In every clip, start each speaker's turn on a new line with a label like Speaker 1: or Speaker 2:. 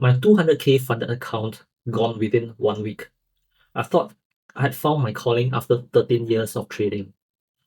Speaker 1: My 200k funded account gone within 1 week. I thought I had found my calling after 13 years of trading.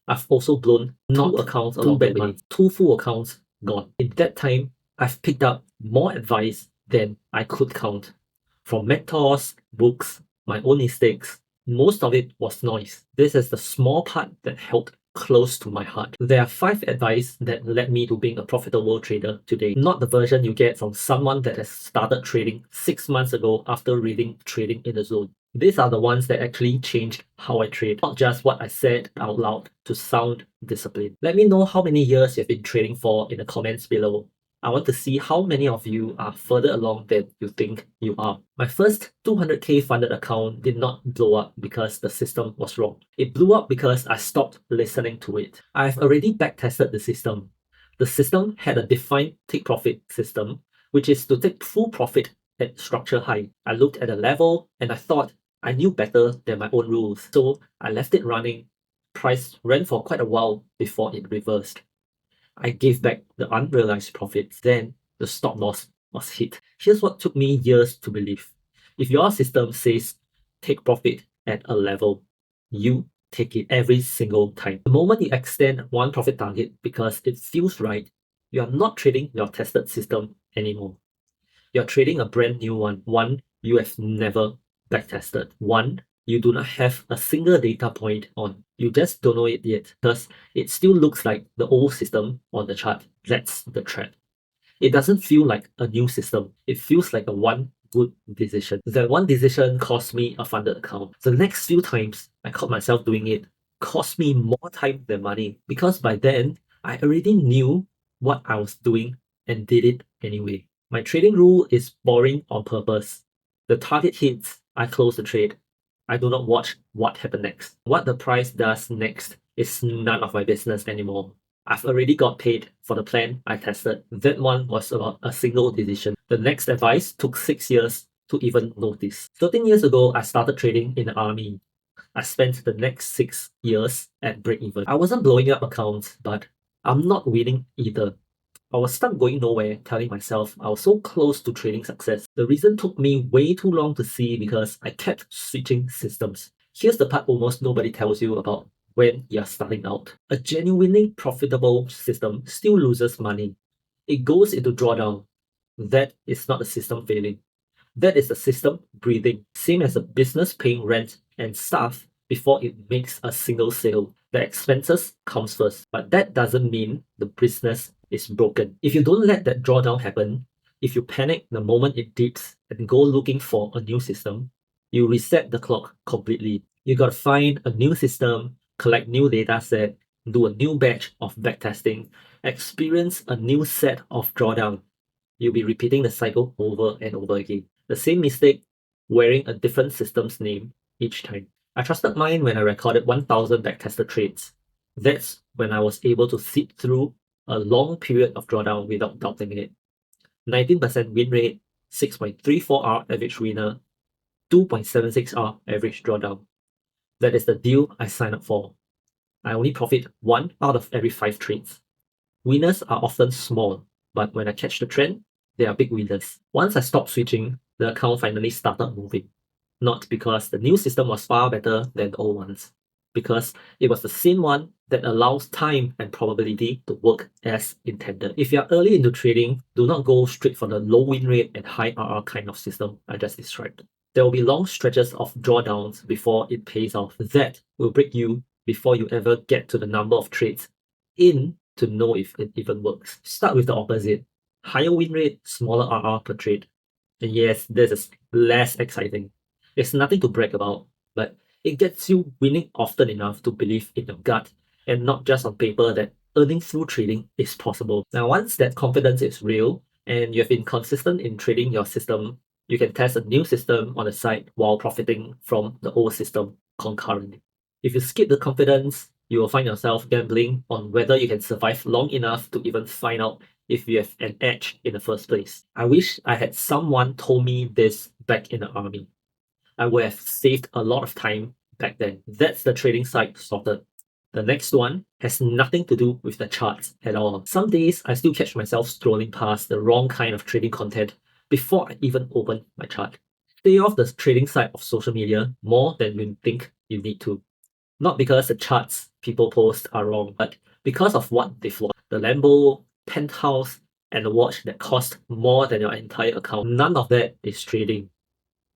Speaker 1: I've also blown two accounts along the way. Two full accounts gone. In that time, I've picked up more advice than I could count. From mentors, books, my own mistakes. Most of it was noise. This is the small part that held close to my heart. There are 5 advice that led me to being a profitable trader today. Not the version you get from someone that has started trading 6 months ago after reading Trading in the Zone. These are the ones that actually changed how I trade, not just what I said out loud to sound disciplined. Let me know how many years you've been trading for in the comments below. I want to see how many of you are further along than you think you are. My first 200k funded account did not blow up because the system was wrong. It blew up because I stopped listening to it. I've already backtested the system. The system had a defined take profit system, which is to take full profit at structure high. I looked at the level and I thought I knew better than my own rules. So I left it running. Price ran for quite a while before it reversed. I gave back the unrealized profits. Then the stop loss was hit. Here's what took me years to believe. If your system says take profit at a level, you take it every single time. The moment you extend one profit target because it feels right, you are not trading your tested system anymore. You're trading a brand new one you have never backtested, one you do not have a single data point on. You just don't know it yet because it still looks like the old system on the chart. That's the trap. It doesn't feel like a new system. It feels like a one good decision. That one decision cost me a funded account. The next few times I caught myself doing it cost me more time than money because by then I already knew what I was doing and did it anyway. My trading rule is boring on purpose. The target hits, I close the trade. I do not watch what happened next. What the price does next is none of my business anymore. I've already got paid for the plan I tested. That one was about a single decision. The next advice took 6 years to even notice. 13 years ago, I started trading in the army. I spent the next 6 years at breakeven. I wasn't blowing up accounts, but I'm not winning either. I was stuck going nowhere, telling myself I was so close to trading success. The reason took me way too long to see because I kept switching systems. Here's the part almost nobody tells you about when you're starting out. A genuinely profitable system still loses money. It goes into drawdown. That is not a system failing. That is the system breathing. Same as a business paying rent and staff before it makes a single sale. The expenses comes first, but that doesn't mean the business is broken. If you don't let that drawdown happen, if you panic the moment it dips and go looking for a new system, you reset the clock completely. You gotta find a new system, collect new data set, do a new batch of backtesting, experience a new set of drawdown. You'll be repeating the cycle over and over again. The same mistake, wearing a different system's name each time. I trusted mine when I recorded 1000 backtested trades. That's when I was able to sit through a long period of drawdown without doubting it. 19% win rate, 6.34R average winner, 2.76R average drawdown. That is the deal I signed up for. I only profit 1 out of every 5 trades. Winners are often small, but when I catch the trend, they are big winners. Once I stopped switching, the account finally started moving. Not because the new system was far better than the old ones, because it was the same one that allows time and probability to work as intended. If you're early into trading, do not go straight for the low win rate and high RR kind of system I just described. There will be long stretches of drawdowns before it pays off. That will break you before you ever get to the number of trades in to know if it even works. Start with the opposite. Higher win rate, smaller RR per trade. And yes, this is less exciting. It's nothing to brag about, but it gets you winning often enough to believe in your gut and not just on paper that earning through trading is possible. Now, once that confidence is real and you have been consistent in trading your system, you can test a new system on the side while profiting from the old system concurrently. If you skip the confidence, you will find yourself gambling on whether you can survive long enough to even find out if you have an edge in the first place. I wish I had someone told me this back in the army. I would have saved a lot of time back then. That's the trading side sorted. The next one has nothing to do with the charts at all. Some days I still catch myself scrolling past the wrong kind of trading content before I even open my chart. Stay off the trading side of social media more than you think you need to. Not because the charts people post are wrong, but because of what they flaunt. The Lambo, penthouse, and the watch that cost more than your entire account. None of that is trading.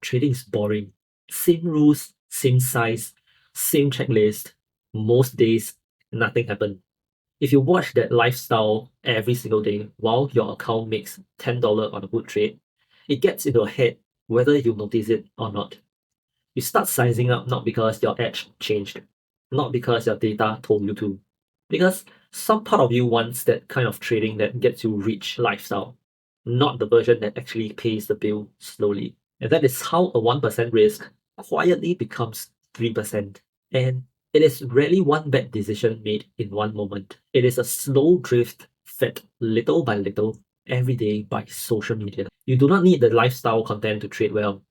Speaker 1: Trading is boring. Same rules, same size, same checklist. Most days, nothing happened. If you watch that lifestyle every single day while your account makes $10 on a good trade, it gets into your head whether you notice it or not. You start sizing up not because your edge changed, not because your data told you to, because some part of you wants that kind of trading that gets you rich lifestyle, not the version that actually pays the bill slowly. And that is how a 1% risk quietly becomes 3%. And it is rarely one bad decision made in one moment. It is a slow drift fed little by little every day by social media. You do not need the lifestyle content to trade well.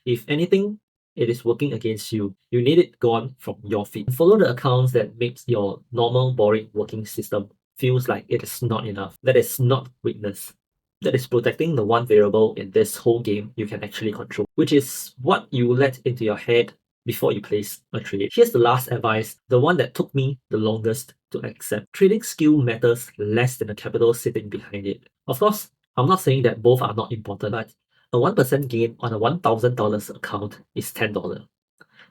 Speaker 1: If anything, it is working against you. You need it gone from your feed. Follow the accounts that makes your normal, boring working system feels like it is not enough. That is not weakness. That is protecting the one variable in this whole game you can actually control, which is what you let into your head before you place a trade. Here's the last advice, the one that took me the longest to accept. Trading skill matters less than the capital sitting behind it. Of course, I'm not saying that both are not important, but a 1% gain on a $1,000 account is $10.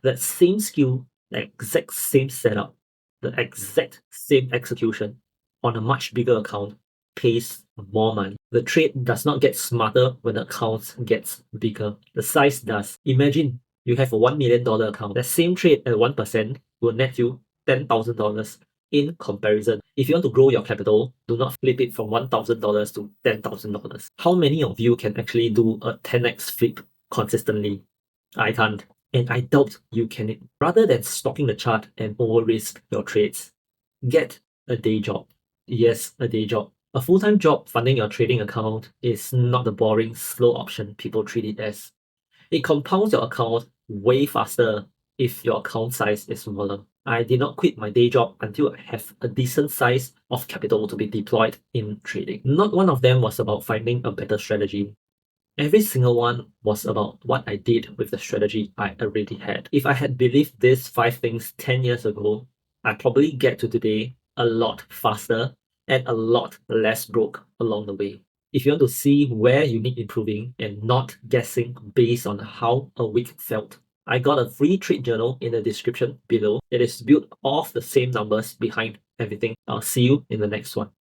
Speaker 1: That same skill, the exact same setup, the exact same execution on a much bigger account pays more money. The trade does not get smarter when the account gets bigger. The size does. Imagine you have a $1 million account. The same trade at 1% will net you $10,000 in comparison. If you want to grow your capital, do not flip it from $1,000 to $10,000. How many of you can actually do a 10x flip consistently? I can't. And I doubt you can. Rather than stalking the chart and over risk your trades, get a day job. Yes, a day job. A full-time job funding your trading account is not the boring, slow option people treat it as. It compounds your account way faster if your account size is smaller. I did not quit my day job until I have a decent size of capital to be deployed in trading. Not one of them was about finding a better strategy. Every single one was about what I did with the strategy I already had. If I had believed these 5 things 10 years ago, I'd probably get to today a lot faster and a lot less broke along the way. If you want to see where you need improving and not guessing based on how a week felt, I got a free trade journal in the description below. It is built off the same numbers behind everything. I'll see you in the next one.